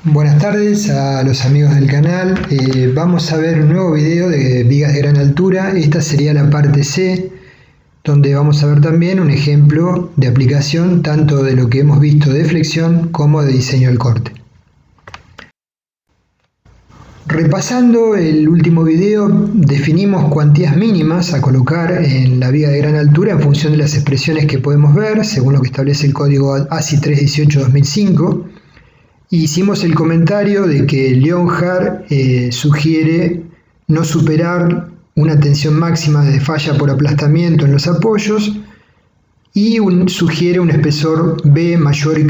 Buenas tardes a los amigos del canal. Vamos a ver un nuevo video de vigas de gran altura. Esta sería la parte C, donde vamos a ver también un ejemplo de aplicación tanto de lo que hemos visto de flexión como de diseño del corte. Repasando el último video, definimos cuantías mínimas a colocar en la viga de gran altura en función de las expresiones que podemos ver, según lo que establece el código ASI 318-2005. Hicimos el comentario de que Leonhard sugiere no superar una tensión máxima de falla por aplastamiento en los apoyos y sugiere un espesor B mayor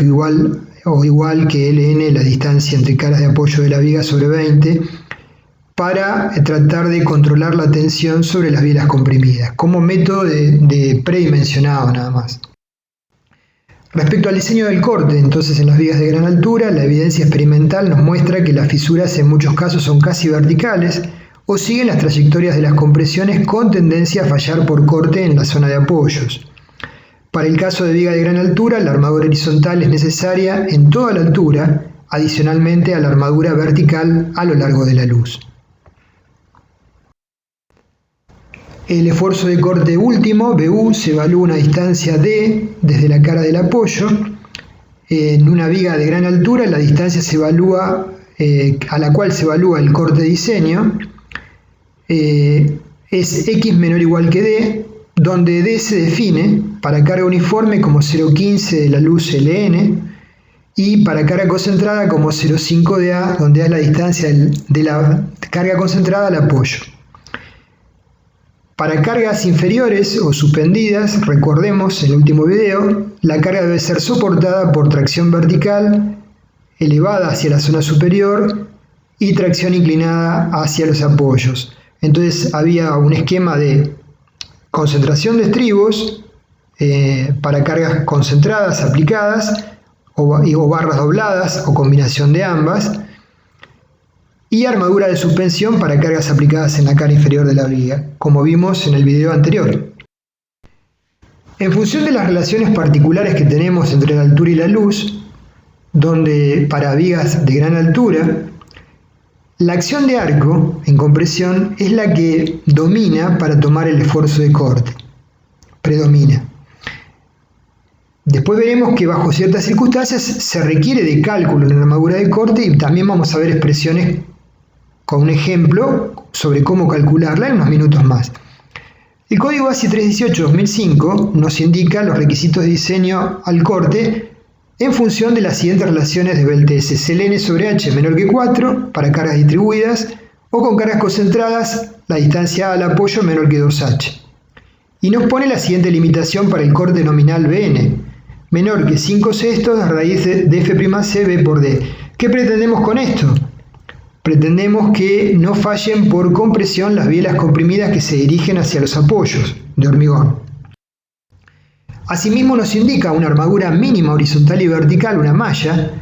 o igual que Ln, la distancia entre caras de apoyo de la viga sobre 20, para tratar de controlar la tensión sobre las vigas comprimidas, como método de predimensionado nada más. Respecto al diseño del corte, entonces en las vigas de gran altura, la evidencia experimental nos muestra que las fisuras en muchos casos son casi verticales o siguen las trayectorias de las compresiones con tendencia a fallar por corte en la zona de apoyos. Para el caso de viga de gran altura, la armadura horizontal es necesaria en toda la altura, adicionalmente a la armadura vertical a lo largo de la luz. El esfuerzo de corte último, BU, se evalúa una distancia D desde la cara del apoyo. En una viga de gran altura, la distancia se evalúa, a la cual se evalúa el corte de diseño, es X menor o igual que D, donde D se define para carga uniforme como 0,15 de la luz Ln y para carga concentrada como 0,5 de A, donde A es la distancia de la carga concentrada al apoyo. Para cargas inferiores o suspendidas, recordemos en el último video, la carga debe ser soportada por tracción vertical elevada hacia la zona superior y tracción inclinada hacia los apoyos. Entonces había un esquema de concentración de estribos para cargas concentradas aplicadas o barras dobladas o combinación de ambas, y armadura de suspensión para cargas aplicadas en la cara inferior de la viga, como vimos en el video anterior. En función de las relaciones particulares que tenemos entre la altura y la luz, donde para vigas de gran altura, la acción de arco en compresión es la que domina para tomar el esfuerzo de corte, predomina. Después veremos que bajo ciertas circunstancias se requiere de cálculo en la armadura de corte y también vamos a ver expresiones con un ejemplo sobre cómo calcularla en unos minutos más. El código ASI 318-2005 nos indica los requisitos de diseño al corte en función de las siguientes relaciones de Bell-TS: Ln sobre H menor que 4 para cargas distribuidas o con cargas concentradas, la distancia al apoyo menor que 2H. Y nos pone la siguiente limitación para el corte nominal Bn, menor que 5/6 a raíz de F'C B por D. ¿Qué pretendemos con esto? Pretendemos que no fallen por compresión las bielas comprimidas que se dirigen hacia los apoyos de hormigón. Asimismo nos indica una armadura mínima horizontal y vertical, una malla,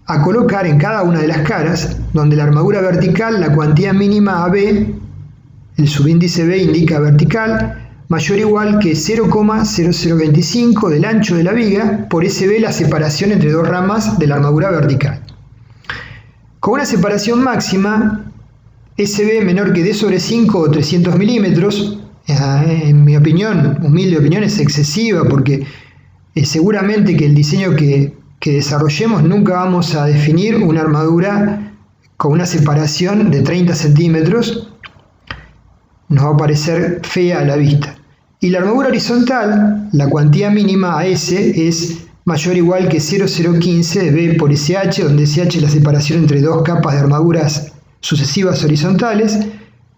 a colocar en cada una de las caras, donde la armadura vertical, la cuantía mínima AB, el subíndice B indica vertical, mayor o igual que 0,0025 del ancho de la viga por SB, la separación entre dos ramas de la armadura vertical. Con una separación máxima, SB menor que D sobre 5 o 300 milímetros, en mi opinión, humilde opinión, es excesiva porque seguramente que el diseño que desarrollemos nunca vamos a definir una armadura con una separación de 30 centímetros, nos va a parecer fea a la vista. Y la armadura horizontal, la cuantía mínima AS es mayor o igual que 0,015 de B por SH, donde SH es la separación entre dos capas de armaduras sucesivas horizontales,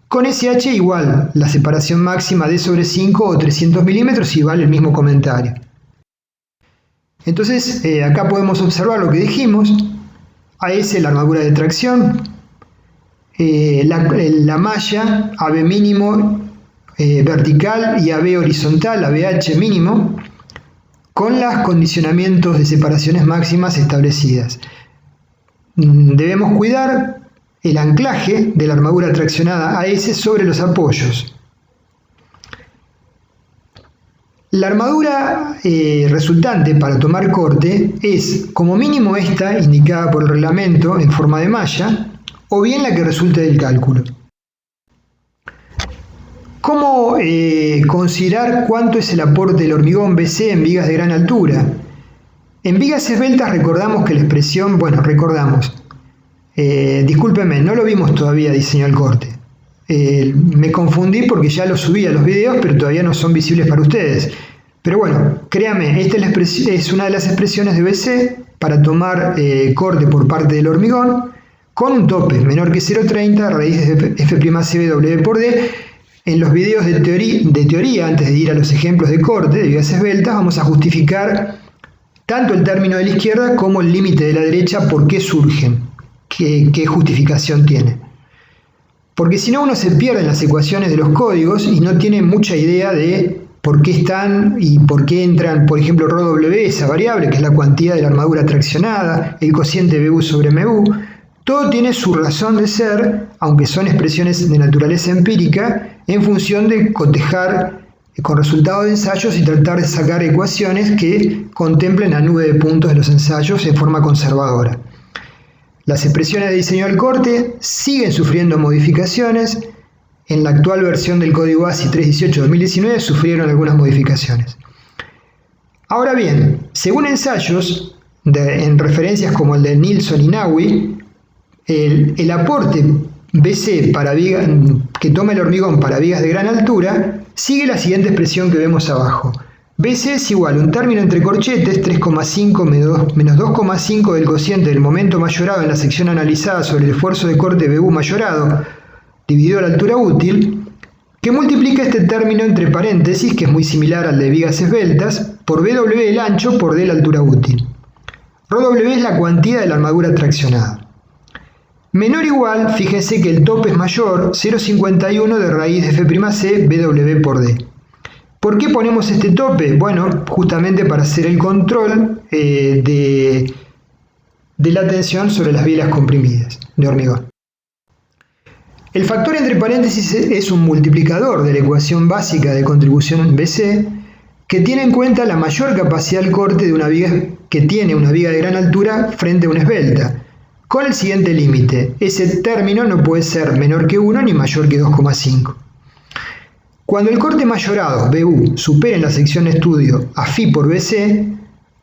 con SH igual la separación máxima D sobre 5 o 300 milímetros, y vale el mismo comentario. Entonces acá podemos observar lo que dijimos: AS la armadura de tracción, la malla AB mínimo vertical y AB horizontal, ABH mínimo, con los condicionamientos de separaciones máximas establecidas. Debemos cuidar el anclaje de la armadura traccionada AS sobre los apoyos. La armadura resultante para tomar corte es como mínimo esta indicada por el reglamento en forma de malla o bien la que resulte del cálculo. ¿Cómo considerar cuánto es el aporte del hormigón BC en vigas de gran altura? En vigas esbeltas recordamos que la expresión, discúlpenme, no lo vimos todavía diseño al corte. Me confundí porque ya lo subí a los videos, pero todavía no son visibles para ustedes. Pero bueno, créanme, esta es una de las expresiones de BC para tomar corte por parte del hormigón con un tope menor que 0,30 raíz de F'Cw por D. En los videos de teoría, antes de ir a los ejemplos de corte de vigas esbeltas, vamos a justificar tanto el término de la izquierda como el límite de la derecha, por qué surgen, qué justificación tiene. Porque si no, uno se pierde en las ecuaciones de los códigos y no tiene mucha idea de por qué están y por qué entran, por ejemplo, ρW, esa variable, que es la cuantía de la armadura traccionada, el cociente BU sobre MU. Todo tiene su razón de ser, aunque son expresiones de naturaleza empírica, en función de cotejar con resultados de ensayos y tratar de sacar ecuaciones que contemplen la nube de puntos de los ensayos en forma conservadora. Las expresiones de diseño al corte siguen sufriendo modificaciones. En la actual versión del código ASI 3.18/2019 sufrieron algunas modificaciones. Ahora bien, según ensayos en referencias como el de Nilsson y Nawi, el aporte BC que toma el hormigón para vigas de gran altura sigue la siguiente expresión que vemos abajo. BC es igual a un término entre corchetes, 3,5 menos 2,5 del cociente del momento mayorado en la sección analizada sobre el esfuerzo de corte BU mayorado, dividido a la altura útil, que multiplica este término entre paréntesis, que es muy similar al de vigas esbeltas, por BW el ancho por D la altura útil. ρW es la cuantía de la armadura traccionada. Menor o igual, fíjense que el tope es mayor, 0,51 de raíz de F'C BW por D. ¿Por qué ponemos este tope? Bueno, justamente para hacer el control de la tensión sobre las vigas comprimidas de hormigón. El factor entre paréntesis es un multiplicador de la ecuación básica de contribución BC que tiene en cuenta la mayor capacidad del corte de una viga que tiene una viga de gran altura frente a una esbelta, con el siguiente límite: ese término no puede ser menor que 1 ni mayor que 2,5. Cuando el corte mayorado, BU, supere en la sección de estudio a Φ por BC,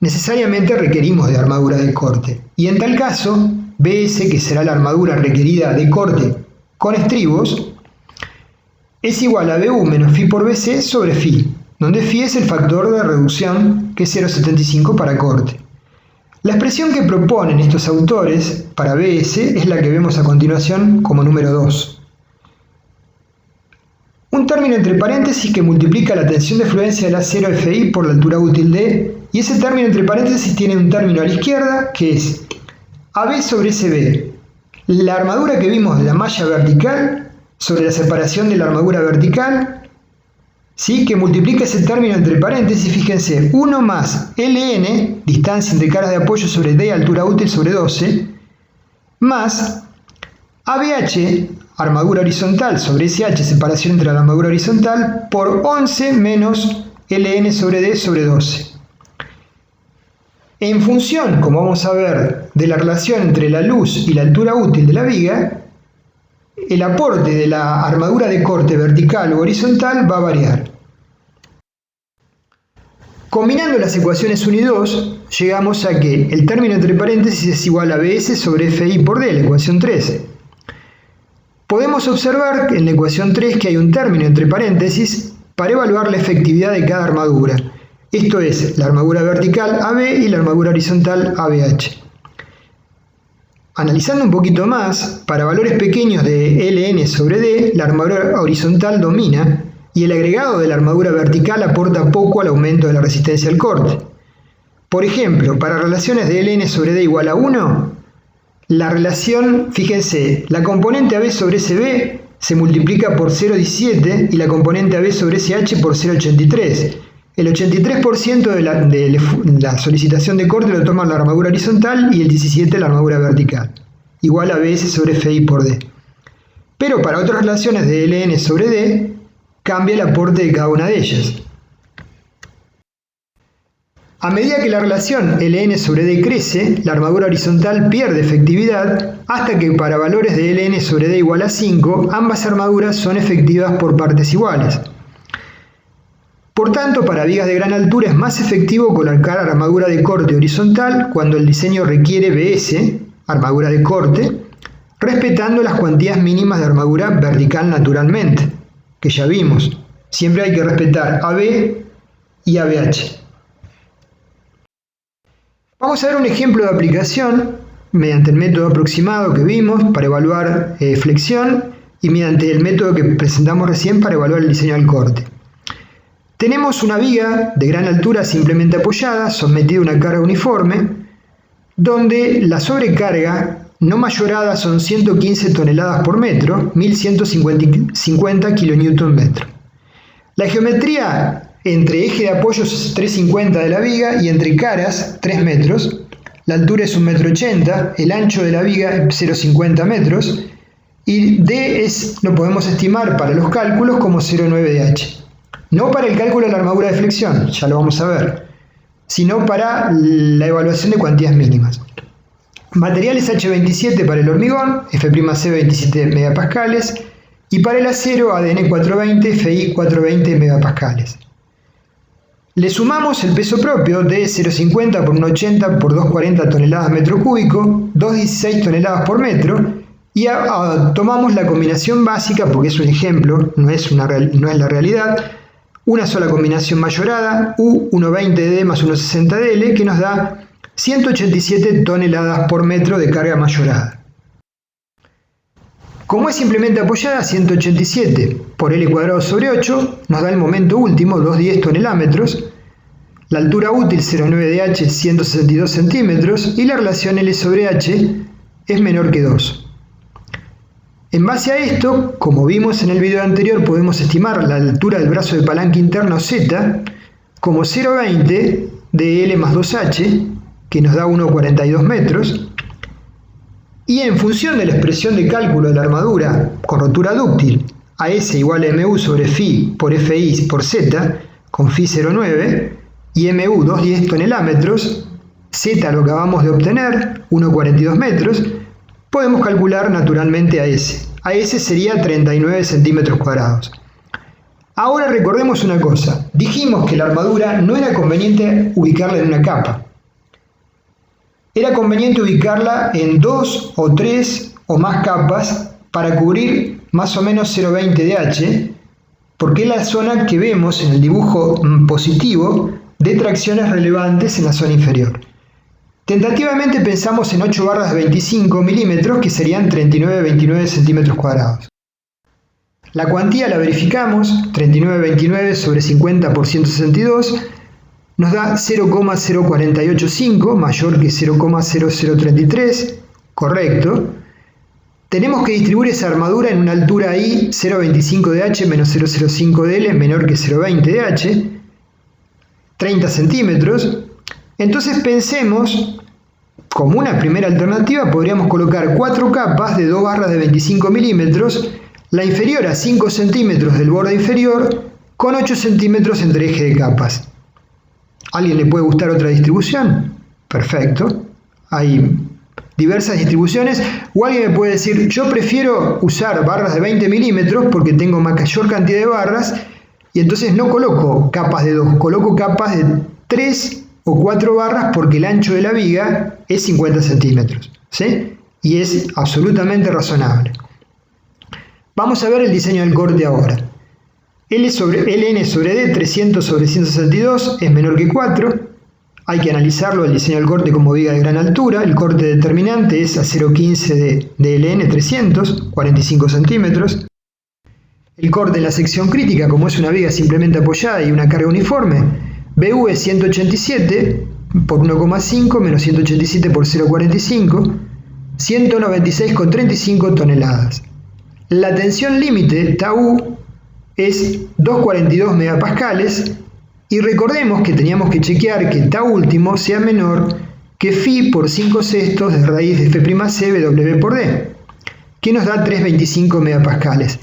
necesariamente requerimos de armadura de corte. Y en tal caso, BS, que será la armadura requerida de corte con estribos, es igual a BU menos Φ por BC sobre Φ, donde Φ es el factor de reducción, que es 0,75 para corte. La expresión que proponen estos autores para BS es la que vemos a continuación como número 2. Un término entre paréntesis que multiplica la tensión de fluencia de la 0 Fi por la altura útil D, y ese término entre paréntesis tiene un término a la izquierda que es AB sobre SB, la armadura que vimos de la malla vertical sobre la separación de la armadura vertical, ¿sí? Que multiplica ese término entre paréntesis, fíjense, 1 más LN, distancia entre caras de apoyo sobre D, altura útil sobre 12, más ABH, armadura horizontal sobre SH, separación entre la armadura horizontal, por 11 menos LN sobre D sobre 12. En función, como vamos a ver, de la relación entre la luz y la altura útil de la viga, el aporte de la armadura de corte vertical o horizontal va a variar. Combinando las ecuaciones 1 y 2, llegamos a que el término entre paréntesis es igual a BS sobre Fi por D, la ecuación 3. Podemos observar en la ecuación 3 que hay un término entre paréntesis para evaluar la efectividad de cada armadura. Esto es la armadura vertical AB y la armadura horizontal ABH. Analizando un poquito más, para valores pequeños de LN sobre D, la armadura horizontal domina y el agregado de la armadura vertical aporta poco al aumento de la resistencia al corte. Por ejemplo, para relaciones de LN sobre D igual a 1, la relación, fíjense, la componente AB sobre SB se multiplica por 0,17 y la componente AB sobre SH por 0,83. El 83% de la solicitación de corte lo toma la armadura horizontal y el 17% la armadura vertical, igual a BS sobre Fi por D. Pero para otras relaciones de LN sobre D, cambia el aporte de cada una de ellas. A medida que la relación Ln sobre D crece, la armadura horizontal pierde efectividad hasta que para valores de Ln sobre D igual a 5, ambas armaduras son efectivas por partes iguales. Por tanto, para vigas de gran altura es más efectivo colocar armadura de corte horizontal cuando el diseño requiere BS, armadura de corte, respetando las cuantías mínimas de armadura vertical naturalmente, que ya vimos. Siempre hay que respetar AB y ABH. Vamos a ver un ejemplo de aplicación mediante el método aproximado que vimos para evaluar flexión y mediante el método que presentamos recién para evaluar el diseño al corte. Tenemos una viga de gran altura simplemente apoyada, sometida a una carga uniforme, donde la sobrecarga no mayorada son 115 toneladas por metro, 1150 kN/m. La geometría entre eje de apoyo es 350 de la viga y entre caras 3 metros. La altura es 1,80 m, el ancho de la viga es 0,50 metros y D lo podemos estimar para los cálculos como 0,9 DH. No para el cálculo de la armadura de flexión, ya lo vamos a ver, sino para la evaluación de cuantías mínimas. Materiales H27 para el hormigón, F'C 27 MPa y para el acero ADN 420, Fi 420 MPa. Le sumamos el peso propio de 0,50 por 1,80 por 2,40 toneladas metro cúbico, 2,16 toneladas por metro y tomamos la combinación básica porque es un ejemplo, no es la realidad. Una sola combinación mayorada, U 1,20 de D más 1,60 de L, que nos da 187 toneladas por metro de carga mayorada. Como es simplemente apoyada, 187 por L cuadrado sobre 8 nos da el momento último, 210 tonelámetros, la altura útil 0,9 DH 162 centímetros y la relación L sobre H es menor que 2. En base a esto, como vimos en el video anterior, podemos estimar la altura del brazo de palanca interno Z como 0,20 de L más 2H, que nos da 1,42 metros, y en función de la expresión de cálculo de la armadura con rotura dúctil, AS igual a MU sobre Fi por Fi por Z, con Fi 0,9, y MU 210 tonelámetros, Z lo que acabamos de obtener, 1,42 metros, podemos calcular naturalmente AS. AS sería 39 centímetros cuadrados. Ahora recordemos una cosa, dijimos que la armadura no era conveniente ubicarla en una capa. Era conveniente ubicarla en 2 o 3 o más capas para cubrir más o menos 0,20 DH, porque es la zona que vemos en el dibujo positivo de tracciones relevantes en la zona inferior. Tentativamente pensamos en 8 barras de 25 milímetros que serían 39,29 centímetros cuadrados. La cuantía la verificamos, 39,29 sobre 50 por 162, nos da 0,0485, mayor que 0,0033, correcto. Tenemos que distribuir esa armadura en una altura I 0,25 DH menos 0,05 DL menor que 0,20 DH, 30 centímetros. Entonces pensemos, como una primera alternativa, podríamos colocar 4 capas de 2 barras de 25 milímetros, la inferior a 5 centímetros del borde inferior, con 8 centímetros entre eje de capas. ¿A alguien le puede gustar otra distribución? Perfecto. Hay diversas distribuciones. O alguien me puede decir, yo prefiero usar barras de 20 milímetros porque tengo mayor cantidad de barras y entonces no coloco capas de 2, coloco capas de 3 o 4 barras porque el ancho de la viga es 50 centímetros, ¿sí? Y es absolutamente razonable. Vamos a ver el diseño del corte ahora. Ln sobre D 300 sobre 162 es menor que 4. Hay que analizarlo el diseño del corte como viga de gran altura. El corte determinante es a 0,15 de Ln 300, 45 centímetros. El corte en la sección crítica, como es una viga simplemente apoyada y una carga uniforme, BU es 187 por 1,5 menos 187 por 0,45, 196,35 toneladas. La tensión límite, tau, es 2,42 megapascales y recordemos que teníamos que chequear que tau último sea menor que Fi por 5/6 de raíz de F'C W por D, que nos da 3,25 megapascales.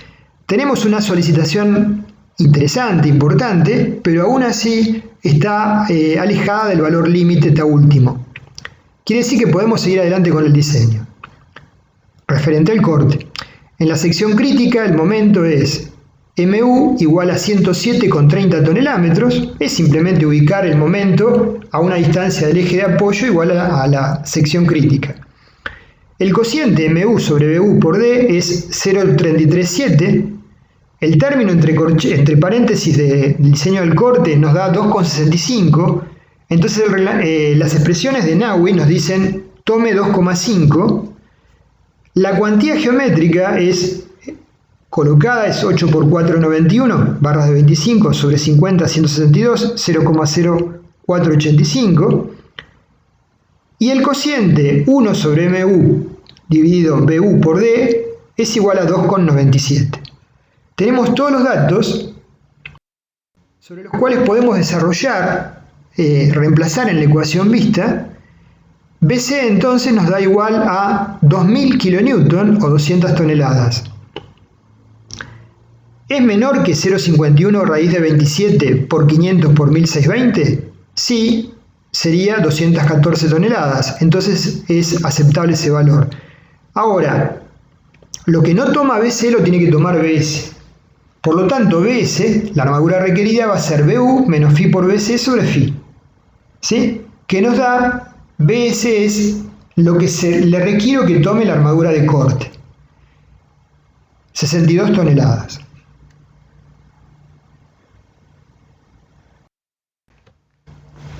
Tenemos una solicitación interesante, importante, pero aún así está alejada del valor límite tau último. Quiere decir que podemos seguir adelante con el diseño. Referente al corte. En la sección crítica el momento es MU igual a 107,30 tonelámetros, es simplemente ubicar el momento a una distancia del eje de apoyo igual a la sección crítica. El cociente MU sobre BU por D es 0,337. El término entre paréntesis del diseño del corte nos da 2,65. Entonces las expresiones de Naui nos dicen tome 2,5. La cuantía geométrica colocada es 8 por 4,91, barras de 25 sobre 50, 162, 0,0485. Y el cociente 1 sobre MU dividido BU por D es igual a 2,97. Tenemos todos los datos sobre los cuales podemos desarrollar, reemplazar en la ecuación vista. BC entonces nos da igual a 2000 kN o 200 toneladas. ¿Es menor que 0,51 raíz de 27 por 500 por 1620? Sí, sería 214 toneladas, entonces es aceptable ese valor. Ahora, lo que no toma BC lo tiene que tomar BS. Por lo tanto, BS, la armadura requerida, va a ser BU menos Phi por BC sobre Phi. ¿Sí? Que nos da, BS es lo que le requiero que tome la armadura de corte. 62 toneladas.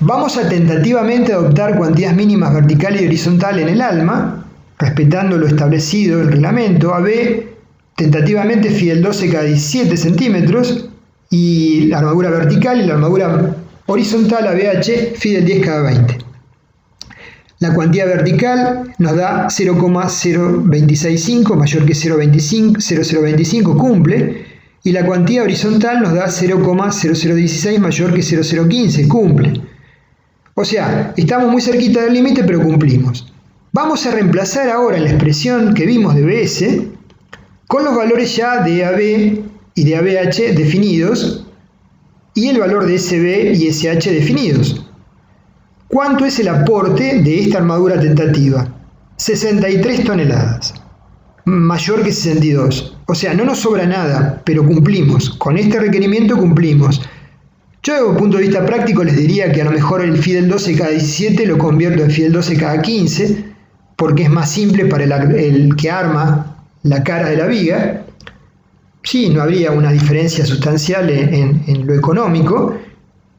Vamos a tentativamente adoptar cuantías mínimas vertical y horizontal en el ALMA, respetando lo establecido en el reglamento. AB, tentativamente Phi del 12 cada 17 centímetros, y la armadura vertical y la armadura horizontal ABH Phi del 10 cada 20. La cuantía vertical nos da 0,0265 mayor que 0,025 cumple, y la cuantía horizontal nos da 0,0016 mayor que 0,015 cumple. O sea, estamos muy cerquita del límite, pero cumplimos. Vamos a reemplazar ahora en la expresión que vimos de BS con los valores ya de AB y de ABH definidos y el valor de SB y SH definidos. ¿Cuánto es el aporte de esta armadura tentativa? 63 toneladas, mayor que 62. O sea, no nos sobra nada, pero cumplimos. Con este requerimiento cumplimos. Yo desde un punto de vista práctico les diría que a lo mejor el Phi del 12 cada 17 lo convierto en Phi del 12 cada 15, porque es más simple para el que arma la cara de la viga. Sí, no habría una diferencia sustancial en lo económico,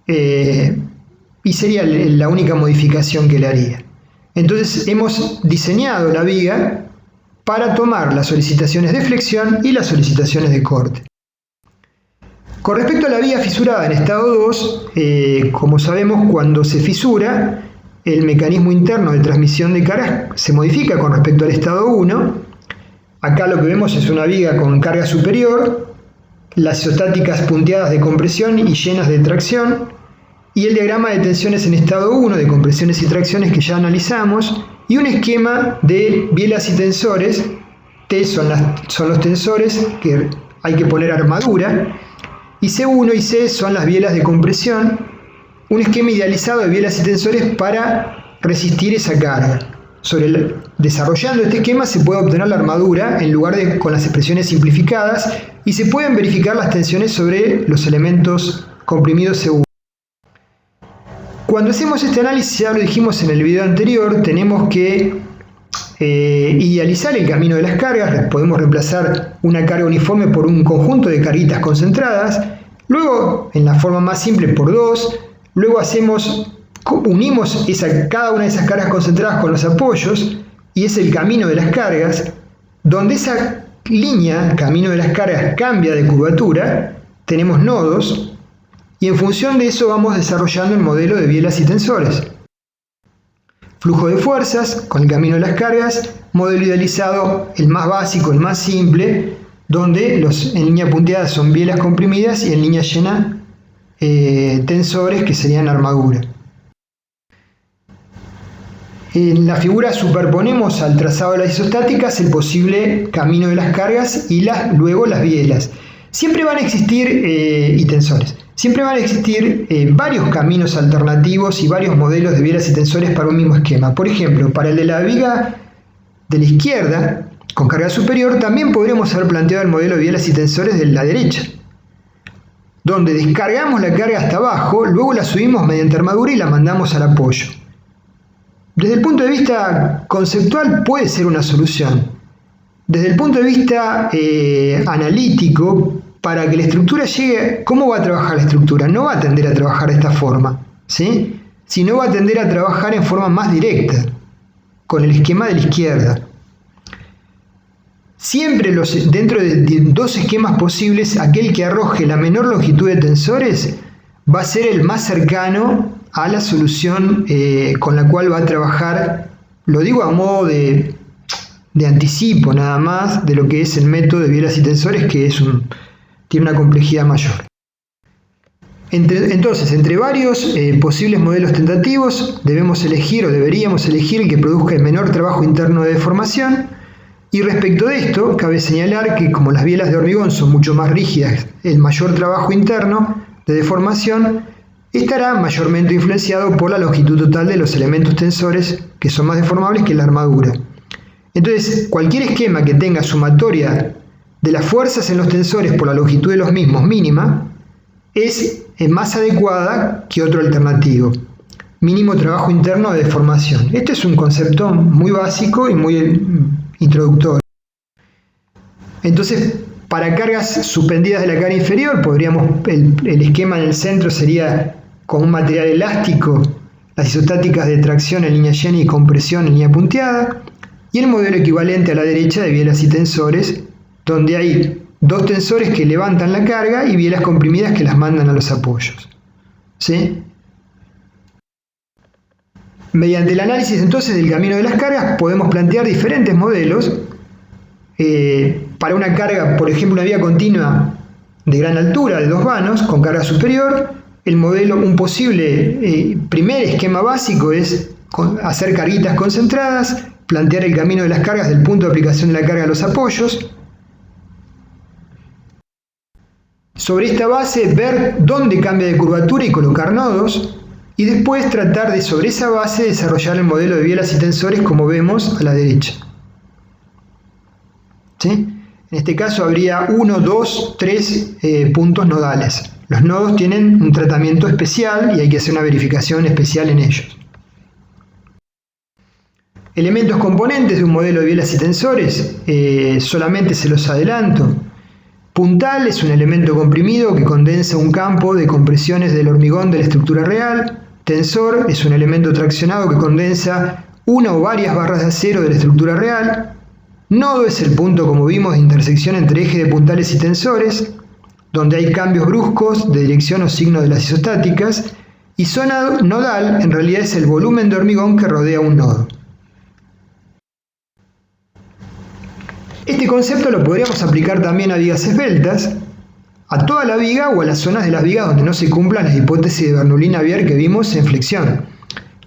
y sería la única modificación que le haría. Entonces hemos diseñado la viga para tomar las solicitaciones de flexión y las solicitaciones de corte. Con respecto a la viga fisurada en estado 2, como sabemos, cuando se fisura, el mecanismo interno de transmisión de cargas se modifica con respecto al estado 1. Acá lo que vemos es una viga con carga superior, las isostáticas punteadas de compresión y llenas de tracción, y el diagrama de tensiones en estado 1 de compresiones y tracciones que ya analizamos, y un esquema de bielas y tensores. T son los tensores que hay que poner armadura, y C1 y C son las bielas de compresión, un esquema idealizado de bielas y tensores para resistir esa carga. Desarrollando este esquema se puede obtener la armadura en lugar de con las expresiones simplificadas, y se pueden verificar las tensiones sobre los elementos comprimidos C1. Cuando hacemos este análisis, ya lo dijimos en el video anterior, tenemos que idealizar el camino de las cargas. Podemos reemplazar una carga uniforme por un conjunto de carguitas concentradas, luego en la forma más simple por 2, luego unimos cada una de esas cargas concentradas con los apoyos, y es el camino de las cargas, donde esa línea, camino de las cargas, cambia de curvatura, tenemos nodos, y en función de eso vamos desarrollando el modelo de bielas y tensores. Flujo de fuerzas con el camino de las cargas, modelo idealizado, el más básico, el más simple, donde en línea punteada son bielas comprimidas y en línea llena tensores, que serían armadura. En la figura superponemos al trazado de las isostáticas el posible camino de las cargas y luego las bielas. Siempre van a existir, y tensores, siempre van a existir varios caminos alternativos y varios modelos de bielas y tensores para un mismo esquema. Por ejemplo, para el de la viga de la izquierda, con carga superior, también podríamos haber planteado el modelo de bielas y tensores de la derecha, donde descargamos la carga hasta abajo, luego la subimos mediante armadura y la mandamos al apoyo. Desde el punto de vista conceptual puede ser una solución. Desde el punto de vista analítico, para que la estructura llegue, ¿cómo va a trabajar la estructura? No va a tender a trabajar de esta forma, ¿sí? Sino va a tender a trabajar en forma más directa, con el esquema de la izquierda. Siempre dentro de dos esquemas posibles, aquel que arroje la menor longitud de tensores va a ser el más cercano a la solución con la cual va a trabajar, lo digo a modo de anticipo nada más, de lo que es el método de bielas y tensores, que tiene una complejidad mayor. Entonces, entre varios posibles modelos tentativos, deberíamos elegir el que produzca el menor trabajo interno de deformación. Y respecto de esto, cabe señalar que como las bielas de hormigón son mucho más rígidas, el mayor trabajo interno de deformación estará mayormente influenciado por la longitud total de los elementos tensores, que son más deformables que la armadura. Entonces, cualquier esquema que tenga sumatoria de las fuerzas en los tensores por la longitud de los mismos mínima es más adecuada que otro alternativo. Mínimo trabajo interno de deformación. Este es un concepto muy básico y muy introductorio. Entonces, para cargas suspendidas de la cara inferior, el esquema en el centro sería con un material elástico, las isostáticas de tracción en línea llena y compresión en línea punteada, y el modelo equivalente a la derecha de bielas y tensores, donde hay dos tensores que levantan la carga y bielas comprimidas que las mandan a los apoyos. ¿Sí? Mediante el análisis entonces del camino de las cargas podemos plantear diferentes modelos para una carga, por ejemplo, una vía continua de gran altura de 2 vanos con carga superior. Un posible primer esquema básico es hacer carguitas concentradas, plantear el camino de las cargas del punto de aplicación de la carga a los apoyos. Sobre esta base ver dónde cambia de curvatura y colocar nodos, y después tratar de sobre esa base desarrollar el modelo de bielas y tensores como vemos a la derecha. ¿Sí? En este caso habría 1, 2, 3 puntos nodales. Los nodos tienen un tratamiento especial y hay que hacer una verificación especial en ellos. Elementos componentes de un modelo de bielas y tensores, solamente se los adelanto. Puntal es un elemento comprimido que condensa un campo de compresiones del hormigón de la estructura real. Tensor es un elemento traccionado que condensa una o varias barras de acero de la estructura real. Nodo es el punto, como vimos, de intersección entre eje de puntales y tensores, donde hay cambios bruscos de dirección o signo de las isostáticas. Y zona nodal en realidad es el volumen de hormigón que rodea un nodo. Este concepto lo podríamos aplicar también a vigas esbeltas, a toda la viga o a las zonas de las vigas donde no se cumplan las hipótesis de Bernoulli-Navier que vimos en flexión.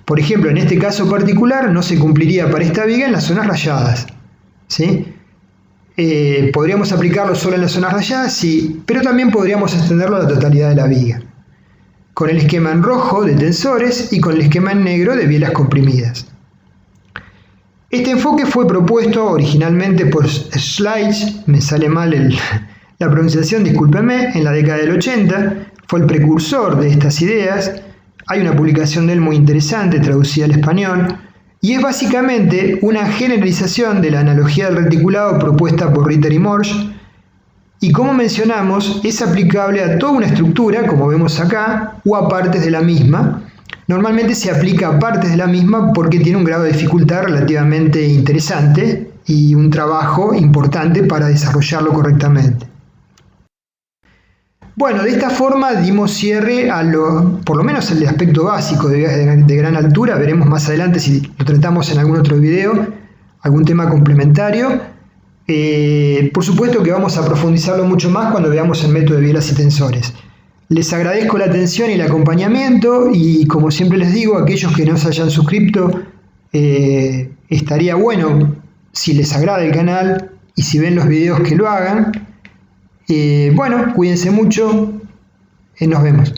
Por ejemplo, en este caso particular no se cumpliría para esta viga en las zonas rayadas. ¿Sí? Podríamos aplicarlo solo en las zonas rayadas, sí, pero también podríamos extenderlo a la totalidad de la viga, con el esquema en rojo de tensores y con el esquema en negro de bielas comprimidas. Este enfoque fue propuesto originalmente por Schleich, me sale mal la pronunciación, discúlpeme, en la década del 80, fue el precursor de estas ideas. Hay una publicación de él muy interesante, traducida al español, y es básicamente una generalización de la analogía del reticulado propuesta por Ritter y Morsch, y como mencionamos, es aplicable a toda una estructura, como vemos acá, o a partes de la misma. Normalmente se aplica a partes de la misma porque tiene un grado de dificultad relativamente interesante y un trabajo importante para desarrollarlo correctamente. Bueno, de esta forma dimos cierre a por lo menos el aspecto básico de vigas de gran altura. Veremos más adelante si lo tratamos en algún otro video, algún tema complementario. Por supuesto que vamos a profundizarlo mucho más cuando veamos el método de bielas y tensores. Les agradezco la atención y el acompañamiento, y como siempre les digo, aquellos que no se hayan suscrito, estaría bueno si les agrada el canal y si ven los videos que lo hagan. Bueno, cuídense mucho, nos vemos.